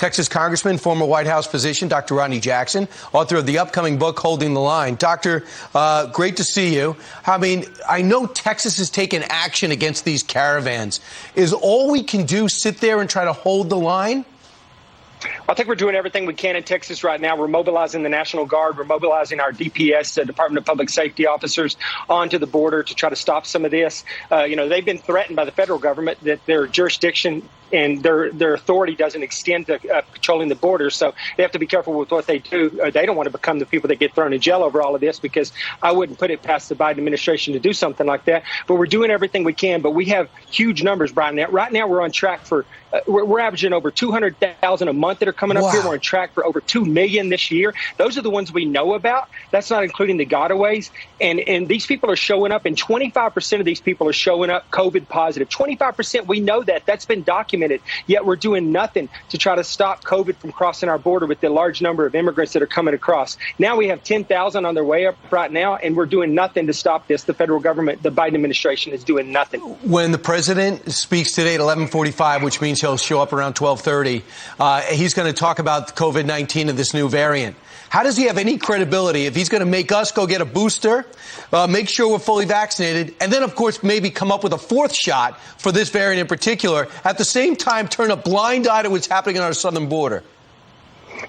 Texas Congressman, former White House physician, Dr. Ronny Jackson, author of the upcoming book, Holding the Line. Doctor, great to see you. I mean, I know Texas has taken action against these caravans. Is all we can do sit there and try to hold the line? I think we're doing everything we can in Texas right now. We're mobilizing the National Guard. We're mobilizing our DPS, Department of Public Safety officers, onto the border to try to stop some of this. They've been threatened by the federal government that their jurisdiction and their authority doesn't extend to patrolling the border. So they have to be careful with what they do. They don't want to become the people that get thrown in jail over all of this, because I wouldn't put it past the Biden administration to do something like that. But we're doing everything we can. But we have huge numbers, Brian. Right now we're on track for we're averaging over 200,000 a month that are coming up here. We're on track for over 2 million this year. Those are the ones we know about. That's not including the gotaways. And these people are showing up, and 25% of these people are showing up COVID positive. 25%, we know that. That's been documented. Yet we're doing nothing to try to stop COVID from crossing our border with the large number of immigrants that are coming across. Now we have 10,000 on their way up right now, and we're doing nothing to stop this. The federal government, the Biden administration, is doing nothing. When the president speaks today at 11:45, which means he'll show up around 12:30, he's going to talk about COVID-19 and this new variant. How does he have any credibility if he's going to make us go get a booster, make sure we're fully vaccinated, and then, of course, maybe come up with a fourth shot for this variant in particular, at the same time turn a blind eye to what's happening on our southern border?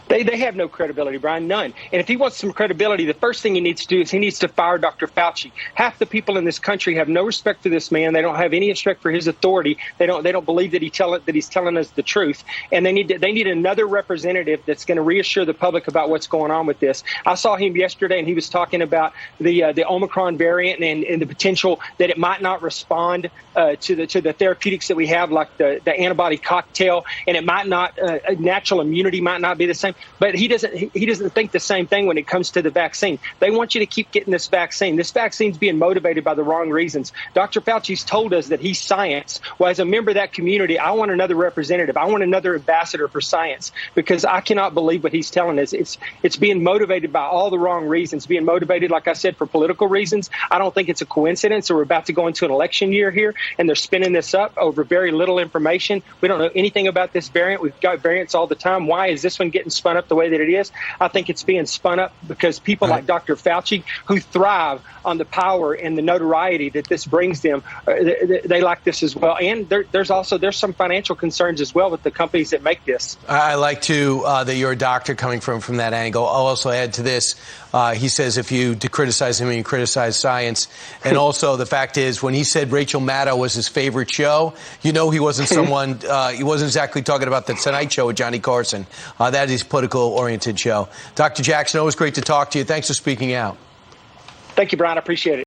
They have no credibility, Brian, none. And if he wants some credibility, the first thing he needs to do is he needs to fire Dr. Fauci. Half the people in this country have no respect for this man. They don't have any respect for his authority. They don't believe that he's telling us the truth. And they need another representative that's going to reassure the public about what's going on with this. I saw him yesterday, and he was talking about the Omicron variant and the potential that it might not respond to the therapeutics that we have, like the antibody cocktail, and it might not natural immunity might not be the same. But he doesn't think the same thing when it comes to the vaccine. They want you to keep getting this vaccine. This vaccine's being motivated by the wrong reasons. Dr. Fauci's told us that he's science. Well, as a member of that community, I want another representative. I want another ambassador for science, because I cannot believe what he's telling us. It's being motivated by all the wrong reasons, being motivated, like I said, for political reasons. I don't think it's a coincidence that we're about to go into an election year here, and they're spinning this up over very little information. We don't know anything about this variant. We've got variants all the time. Why is this one getting spun up the way that it is? I think it's being spun up because people like Dr. Fauci, who thrive on the power and the notoriety that this brings them, they like this as well. And there's some financial concerns as well with the companies that make this. I like that you're a doctor coming from that angle. I'll also add to this. He says if you criticize him, you criticize science. And also the fact is, when he said Rachel Maddow was his favorite show, he wasn't someone, he wasn't exactly talking about the Tonight Show with Johnny Carson. That is political-oriented show. Dr. Jackson, always great to talk to you. Thanks for speaking out. Thank you, Brian. I appreciate it.